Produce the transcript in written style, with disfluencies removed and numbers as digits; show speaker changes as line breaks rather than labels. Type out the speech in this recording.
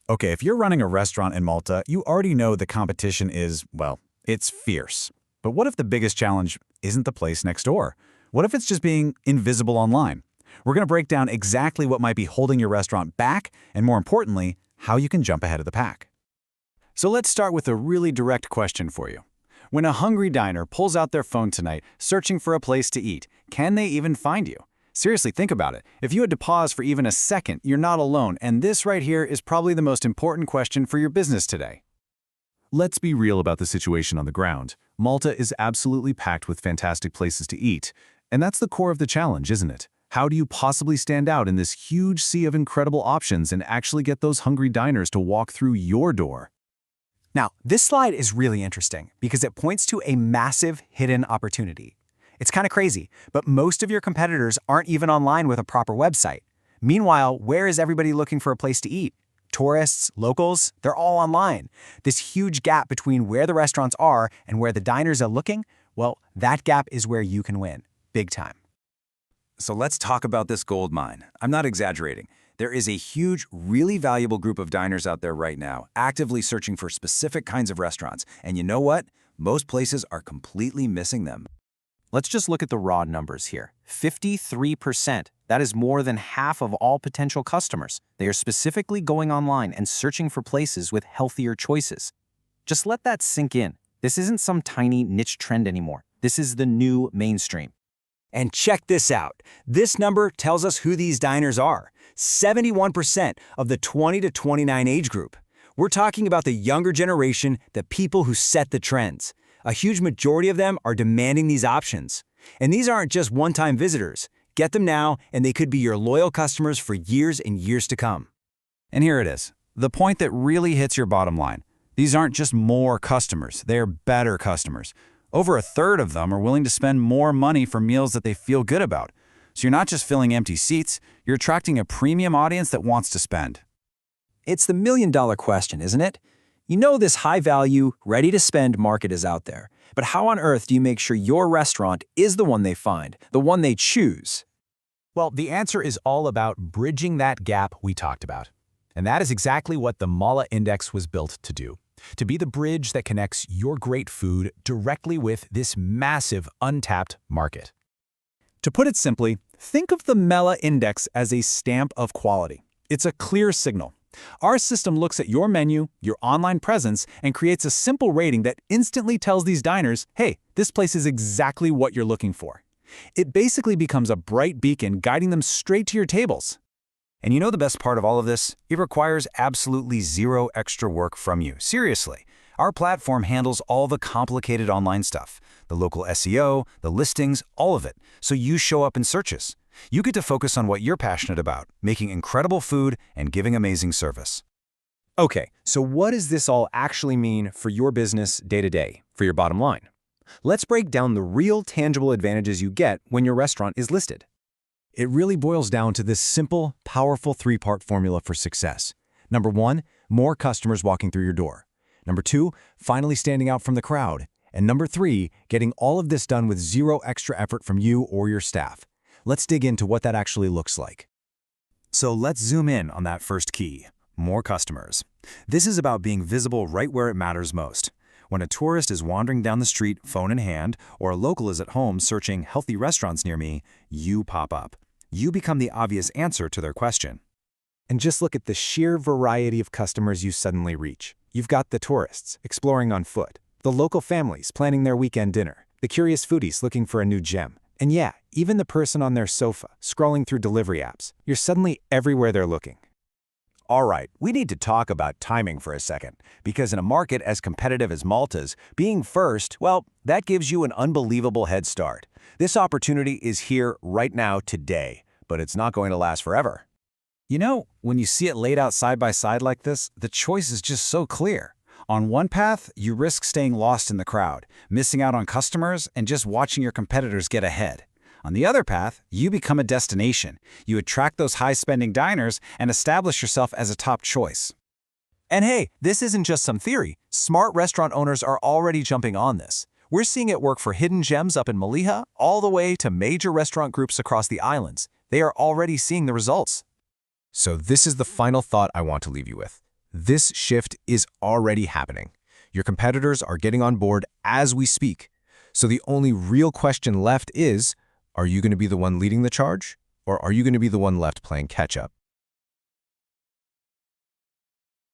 Okay, if you're running a restaurant in Malta, you already know the competition is, well, it's fierce. But what if the biggest challenge isn't the place next door? What if it's just being invisible online? We're going to break down exactly what might be holding your restaurant back, and more importantly, how you can jump ahead of the pack. So let's start with a really direct question for you. When a hungry diner pulls out their phone tonight, searching for a place to eat, can they even find you? Seriously, think about it. If you had to pause for even a second, you're not alone, and this right here is probably the most important question for your business today.
Let's be real about the situation on the ground. Malta is absolutely packed with fantastic places to eat. And that's the core of the challenge, isn't it? How do you possibly stand out in this huge sea of incredible options and actually get those hungry diners to walk through your door?
Now, this slide is really interesting because it points to a massive hidden opportunity. It's kind of crazy, but most of your competitors aren't even online with a proper website. Meanwhile, where is everybody looking for a place to eat? Tourists, locals, they're all online. This huge gap between where the restaurants are and where the diners are looking, well, that gap is where you can win, big time.
So let's talk about this gold mine. I'm not exaggerating. There is a huge, really valuable group of diners out there right now, actively searching for specific kinds of restaurants. And you know what? Most places are completely missing them.
Let's just look at the raw numbers here. 53%. That is more than half of all potential customers. They are specifically going online and searching for places with healthier choices. Just let that sink in. This isn't some tiny niche trend anymore. This is the new mainstream.
And check this out. This number tells us who these diners are. 71% of the 20 to 29 age group. We're talking about the younger generation, the people who set the trends. A huge majority of them are demanding these options. And these aren't just one-time visitors. Get them now, and they could be your loyal customers for years and years to come.
And here it is, the point that really hits your bottom line. These aren't just more customers, they're better customers. Over a third of them are willing to spend more money for meals that they feel good about. So you're not just filling empty seats, you're attracting a premium audience that wants to spend.
It's the million-dollar question, isn't it? You know this high-value, ready-to-spend market is out there, but how on earth do you make sure your restaurant is the one they find, the one they choose?
Well, the answer is all about bridging that gap we talked about. And that is exactly what the MELA Index was built to do. To be the bridge that connects your great food directly with this massive, untapped market.
To put it simply, think of the MELA Index as a stamp of quality. It's a clear signal. Our system looks at your menu, your online presence, and creates a simple rating that instantly tells these diners, hey, this place is exactly what you're looking for. It basically becomes a bright beacon guiding them straight to your tables. And you know the best part of all of this? It requires absolutely zero extra work from you. Seriously. Our platform handles all the complicated online stuff, the local SEO, the listings, all of it, so you show up in searches. You get to focus on what you're passionate about, making incredible food and giving amazing service.
Okay, so what does this all actually mean for your business day-to-day, for your bottom line? Let's break down the real tangible advantages you get when your restaurant is listed.
It really boils down to this simple, powerful three-part formula for success. Number 1, more customers walking through your door. Number 2, finally standing out from the crowd. And number 3, getting all of this done with zero extra effort from you or your staff. Let's dig into what that actually looks like.
So let's zoom in on that first key, more customers. This is about being visible right where it matters most. When a tourist is wandering down the street, phone in hand, or a local is at home searching healthy restaurants near me, you pop up. You become the obvious answer to their question.
And just look at the sheer variety of customers you suddenly reach. You've got the tourists exploring on foot, the local families planning their weekend dinner, the curious foodies looking for a new gem, and yeah, even the person on their sofa scrolling through delivery apps. You're suddenly everywhere they're looking.
All right, we need to talk about timing for a second, because in a market as competitive as Malta's, being first, well, that gives you an unbelievable head start. This opportunity is here right now today, but it's not going to last forever.
You know, when you see it laid out side by side like this, the choice is just so clear. On one path, you risk staying lost in the crowd, missing out on customers, and just watching your competitors get ahead. On the other path, you become a destination. You attract those high-spending diners and establish yourself as a top choice.
And hey, this isn't just some theory. Smart restaurant owners are already jumping on this. We're seeing it work for hidden gems up in Melilla, all the way to major restaurant groups across the islands. They are already seeing the results.
So this is the final thought I want to leave you with. This shift is already happening. Your competitors are getting on board as we speak. So the only real question left is, are you going to be the one leading the charge, or are you going to be the one left playing catch-up?